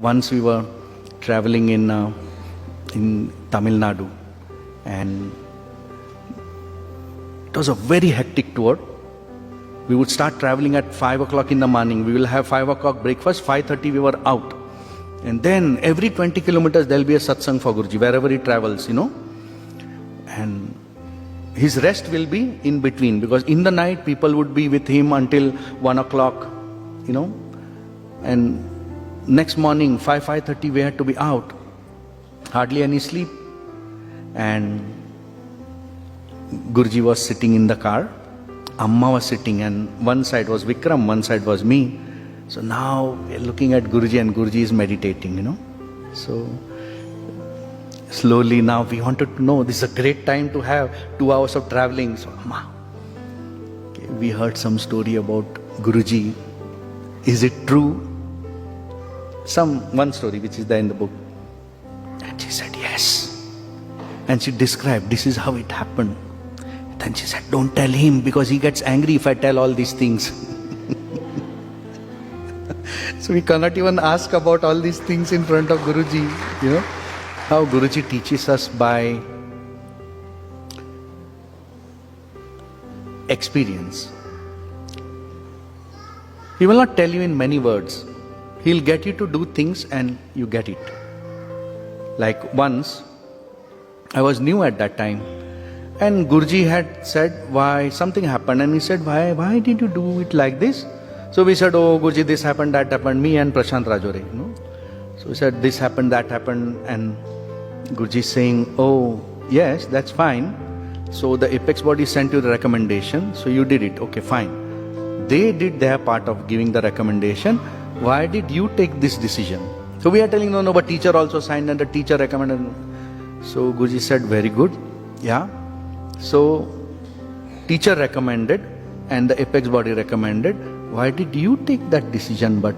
Once we were traveling in Tamil Nadu, and it was a very hectic tour. We would start traveling at 5 o'clock in the morning. We will have 5 o'clock breakfast, 5:30 we were out. And then every 20 kilometers there will be a satsang for Guruji, wherever he travels, And his rest will be in between, because in the night people would be with him until 1 o'clock, And next morning, 5:30 we had to be out. Hardly any sleep. And Guruji was sitting in the car. Amma was sitting, and one side was Vikram, one side was me. So now we are looking at Guruji, and Guruji is meditating, So slowly now we wanted to know, this is a great time to have 2 hours of traveling. So Amma, we heard some story about Guruji. Is it true? One story which is there in the book. And she said, yes. And she described, this is how it happened. Then she said, don't tell him, because he gets angry if I tell all these things. So we cannot even ask about all these things in front of Guruji. How Guruji teaches us by experience. He will not tell you in many words. He'll get you to do things and you get it. Like once, I was new at that time, and Guruji had said why something happened, and he said, why did you do it like this? So we said, oh Guruji, this happened, that happened, me and Prashant Rajore, So we said, this happened, that happened, and Guruji saying, oh yes, that's fine. So the apex body sent you the recommendation, so you did it, okay, fine. They did their part of giving the recommendation. Why did you take this decision? So we are telling, no, but teacher also signed and the teacher recommended. So Guruji said, very good, yeah. So teacher recommended and the apex body recommended. Why did you take that decision? But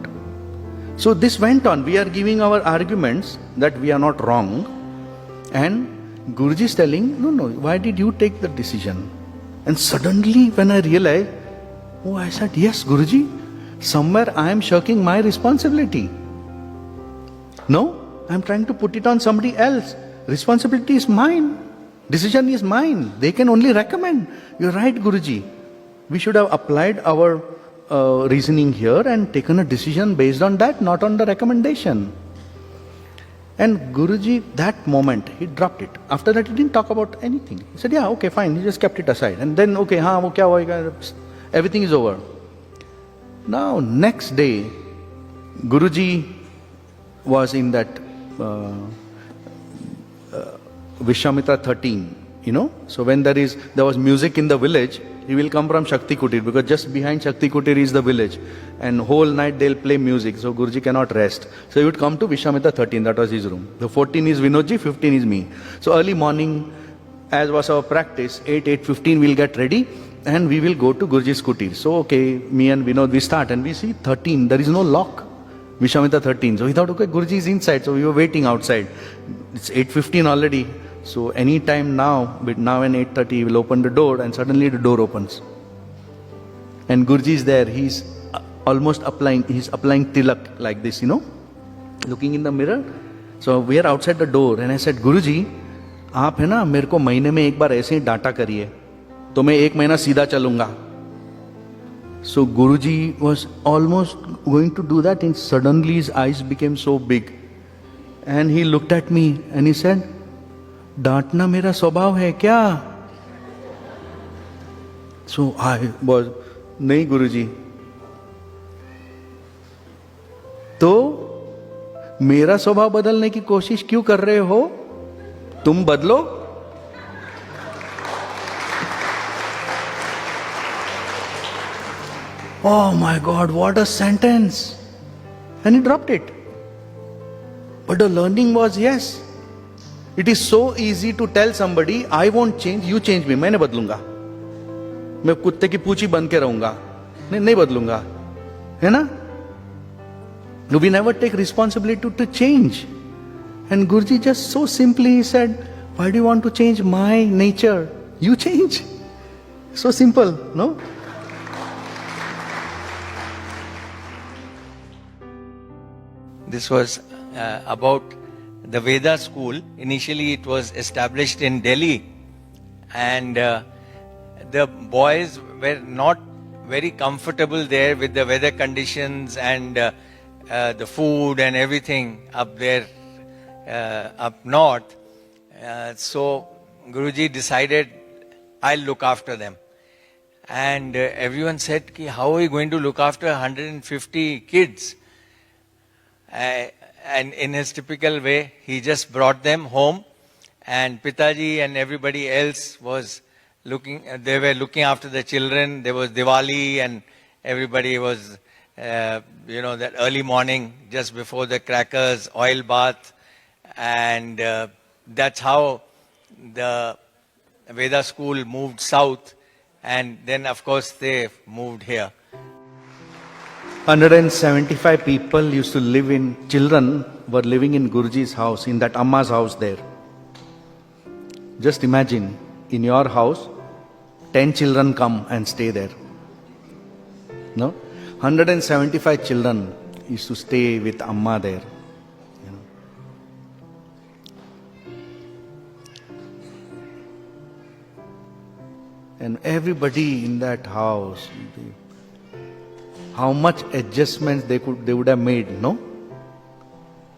so this went on. We are giving our arguments that we are not wrong, and Guruji is telling, no, why did you take the decision? And suddenly when I realized, I said, yes, Guruji, somewhere I am shirking my responsibility. No, I am trying to put it on somebody else. Responsibility is mine. Decision is mine. They can only recommend. You're right, Guruji. We should have applied our reasoning here and taken a decision based on that, not on the recommendation. And Guruji, that moment, he dropped it. After that, he didn't talk about anything. He said, yeah, okay, fine. He just kept it aside. And then, okay, everything is over. Now, next day, Guruji was in that Vishwamitra 13, So when there was music in the village, he will come from Shakti Kutir, because just behind Shakti Kutir is the village. And whole night they'll play music, so Guruji cannot rest. So he would come to Vishwamitra 13, that was his room. The 14 is Vinodji, 15 is me. So early morning, as was our practice, 8:15 we'll get ready and we will go to Guruji's Kutir. So okay, me and Vinod, we start and we see 13, there is no lock. Vishwamitra 13. So we thought, okay, Guruji is inside. So we were waiting outside. It's 8:15 already. So any time now, with now and 8:30, he will open the door, and suddenly the door opens. And Guruji is there. He's applying tilak like this, looking in the mirror. So we are outside the door, and I said, Guruji, आप है ना मेरे को महीने में एक बार ऐसे ही डांटा करिए, तो मैं 1 महीना सीधा चलूंगा. So Guruji was almost going to do that, and suddenly his eyes became so big. And he looked at me and he said, डांटना मेरा स्वभाव है क्या? So I was, नहीं गुरुजी. तो मेरा स्वभाव बदलने की कोशिश क्यों कर रहे हो? तुम बदलो. Oh my God, what a sentence. And he dropped it. But the learning was, yes, it is so easy to tell somebody, I won't change, you change me. मैं नहीं बदलूंगा. मैं कुत्ते की पूंछी बन के रहूंगा. नहीं बदलूंगा. है ना? We never take responsibility to change. And Guruji just so simply said, why do you want to change my nature? You change. So simple, no? This was about the Veda school. Initially, it was established in Delhi, and the boys were not very comfortable there with the weather conditions and the food and everything up there, up north. So Guruji decided, I'll look after them. And everyone said, how are you going to look after 150 kids? And in his typical way, he just brought them home, and Pitaji and everybody else was they were looking after the children. There was Diwali, and everybody was, that early morning, just before the crackers, oil bath, and that's how the Veda school moved south, and then of course they moved here. 175 people used to live children were living in Guruji's house, in that Amma's house there. Just imagine, in your house, 10 children come and stay there. No? 175 children used to stay with Amma there. And everybody in that house, how much adjustments they would have made, no?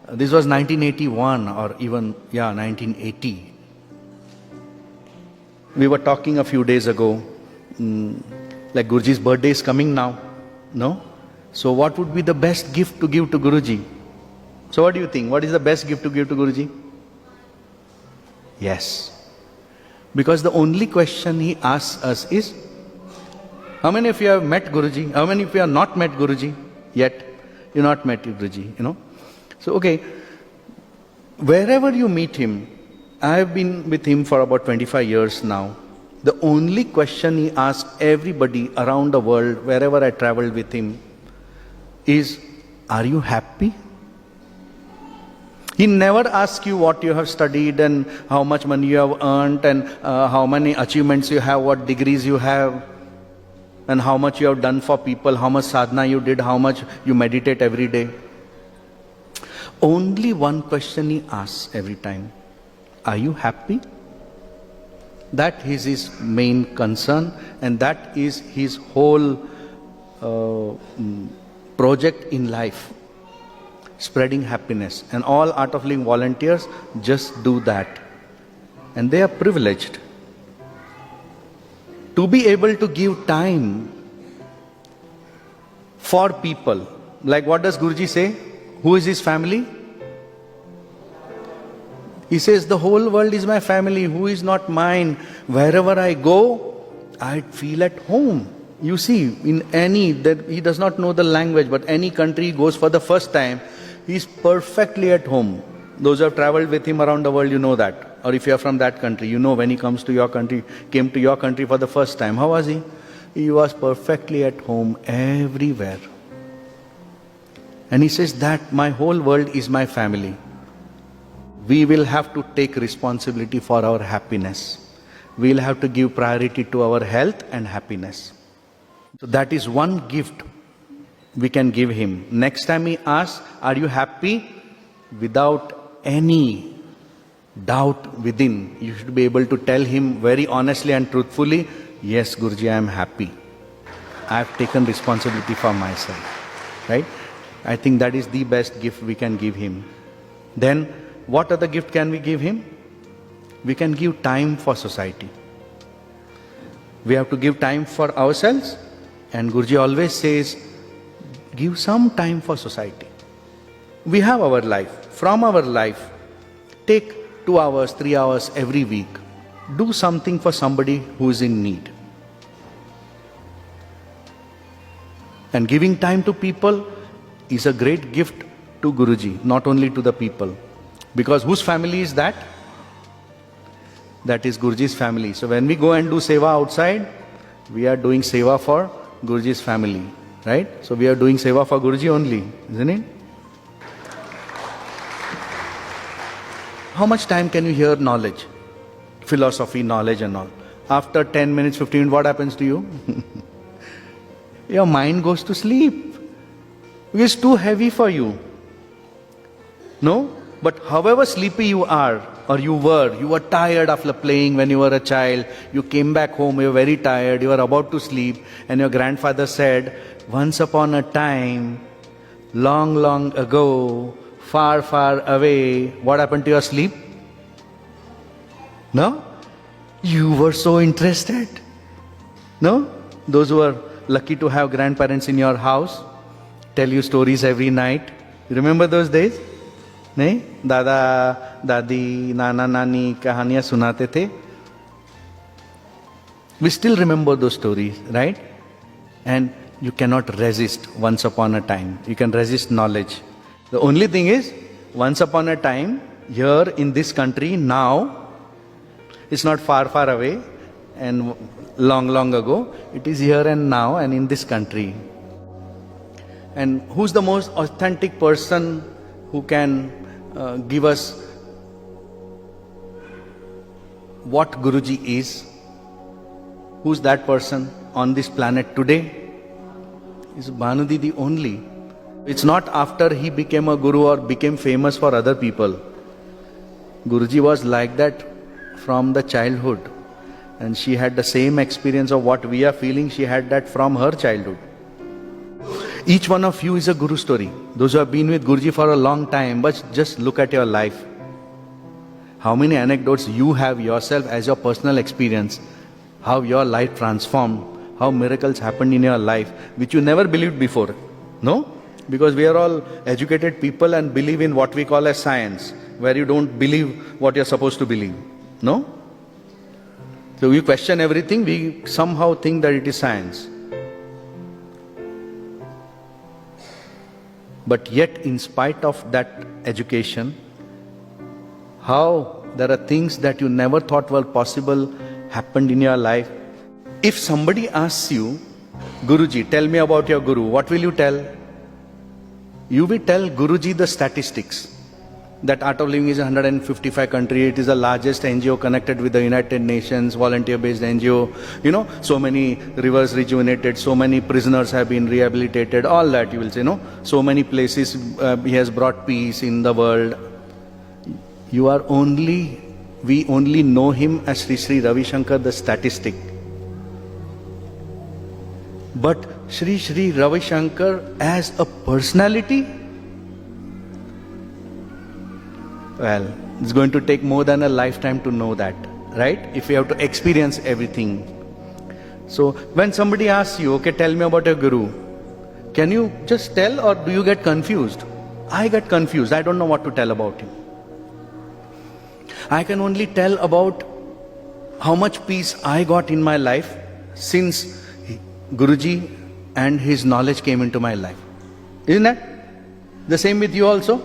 This was 1981 or even, 1980. We were talking a few days ago, like Guruji's birthday is coming now, no? So what would be the best gift to give to Guruji? So what do you think? What is the best gift to give to Guruji? Yes. Because the only question he asks us is, how many of you have met Guruji? How many of you have not met Guruji yet? You not met Guruji, So, okay, wherever you meet him, I have been with him for about 25 years now. The only question he asks everybody around the world, wherever I traveled with him, is, are you happy? He never asks you what you have studied and how much money you have earned and how many achievements you have, what degrees you have, and how much you have done for people, how much sadhana you did, how much you meditate every day. Only one question he asks every time. Are you happy? That is his main concern, and that is his whole project in life. Spreading happiness. And all Art of Living volunteers just do that. And they are privileged to be able to give time for people. Like what does Guruji say? Who is his family? He says, the whole world is my family. Who is not mine? Wherever I go, I feel at home. You see, that he does not know the language, but any country he goes for the first time, he is perfectly at home. Those who have traveled with him around the world, you know that. Or if you are from that country, you know when he came to your country for the first time. How was he? He was perfectly at home everywhere. And he says that my whole world is my family. We will have to take responsibility for our happiness. We will have to give priority to our health and happiness. So that is one gift we can give him. Next time he asks, are you happy? Without any doubt within, you should be able to tell him very honestly and truthfully, yes, Guruji, I am happy. I have taken responsibility for myself. Right? I think that is the best gift we can give him. Then, what other gift can we give him? We can give time for society. We have to give time for ourselves, and Guruji always says, give some time for society. We have our life. From our life, take 2 hours, 3 hours every week. Do something for somebody who is in need. And giving time to people is a great gift to Guruji, not only to the people. Because whose family is that? That is Guruji's family. So when we go and do seva outside, we are doing seva for Guruji's family. Right? So we are doing seva for Guruji only, isn't it? How much time can you hear knowledge? Philosophy, knowledge and all. After 10 minutes, 15 minutes, what happens to you? Your mind goes to sleep. It's too heavy for you. No? But however sleepy you are, or you were tired after playing when you were a child, you came back home, you were very tired, you were about to sleep, and your grandfather said, once upon a time, long, long ago, far, far away, what happened to your sleep? No? You were so interested. No? Those who are lucky to have grandparents in your house, tell you stories every night. You remember those days? नहीं दादा दादी नाना नानी कहानियां सुनाते थे. We still remember those stories, right? And you cannot resist once upon a time. You can resist knowledge. The only thing is, once upon a time, here in this country, now, it's not far, far away and long, long ago. It is here and now and in this country. And who's the most authentic person who can give us what Guruji is? Who's that person on this planet today? Is Bhanu Didi only. It's not after he became a guru or became famous for other people. Guruji was like that from the childhood. And she had the same experience of what we are feeling. She had that from her childhood. Each one of you is a guru story. Those who have been with Guruji for a long time, but just look at your life. How many anecdotes you have yourself as your personal experience, how your life transformed, how miracles happened in your life, which you never believed before. No? Because we are all educated people and believe in what we call as science, where you don't believe what you're supposed to believe. No? So we question everything, we somehow think that it is science. But yet, in spite of that education, how there are things that you never thought were possible happened in your life. If somebody asks you, Guruji, tell me about your Guru, what will you tell? You will tell Guruji the statistics. That Art of Living is 155 country. It is the largest NGO connected with the United Nations, volunteer-based NGO. You know, so many rivers rejuvenated, so many prisoners have been rehabilitated, all that you will say, no? So many places he has brought peace in the world. We only know him as Sri Sri Ravi Shankar, the statistic. But Sri Sri Ravi Shankar as a personality, well, it's going to take more than a lifetime to know that, right? If you have to experience everything. So when somebody asks you, okay, tell me about your Guru, can you just tell or do you get confused? I get confused. I don't know what to tell about him. I can only tell about how much peace I got in my life since Guruji and his knowledge came into my life. Isn't that? The same with you also?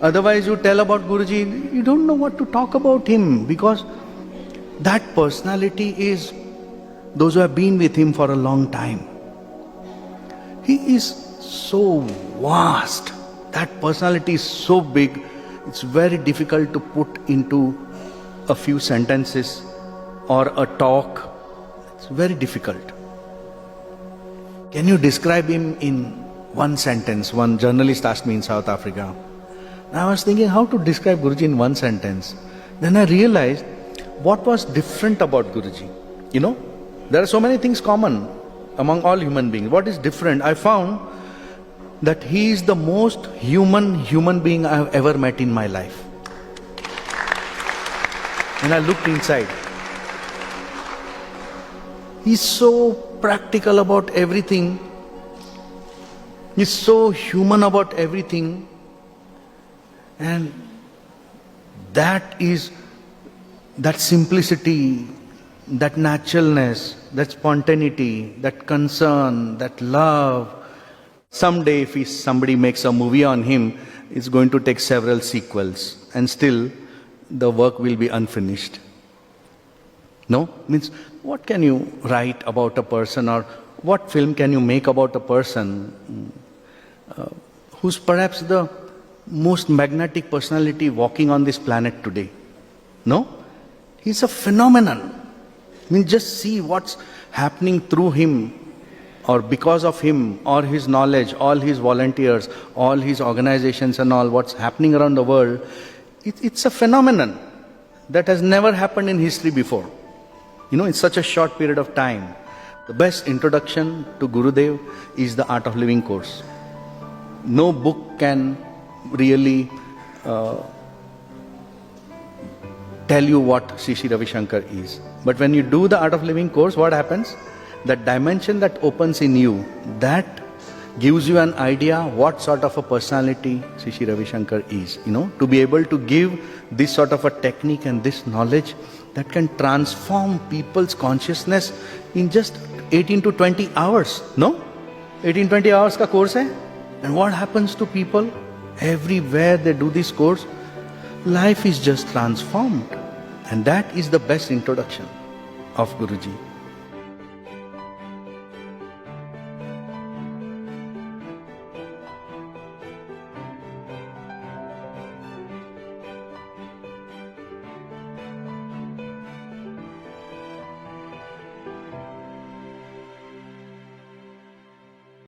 Otherwise you tell about Guruji, you don't know what to talk about him, because that personality is those who have been with him for a long time. He is so vast. That personality is so big, it's very difficult to put into a few sentences or a talk. It's very difficult. Can you describe him in one sentence? One journalist asked me in South Africa. I was thinking how to describe Guruji in one sentence. Then I realized what was different about Guruji. You know, there are so many things common among all human beings. What is different? I found that he is the most human being I have ever met in my life. And I looked inside. He's so practical about everything. He's so human about everything. And that simplicity, that naturalness, that spontaneity, that concern, that love. Someday if somebody makes a movie on him, it's going to take several sequels and still the work will be unfinished. No? Means what can you write about a person, or what film can you make about a person who's perhaps the most magnetic personality walking on this planet today? No? He's a phenomenon. I mean, just see what's happening through him. or because of him, or his knowledge, all his volunteers, all his organizations and all what's happening around the world, it's a phenomenon that has never happened in history before. In such a short period of time. The best introduction to Gurudev is the Art of Living course. No book can really tell you what Sri Sri Ravi Shankar is. But when you do the Art of Living course, what happens? That dimension that opens in you, that gives you an idea what sort of a personality Sri Sri Ravi Shankar is. To be able to give this sort of a technique and this knowledge that can transform people's consciousness in just 18 to 20 hours. No? 18-20 hours ka course hai. And what happens to people? Everywhere they do this course, life is just transformed. And that is the best introduction of Guruji.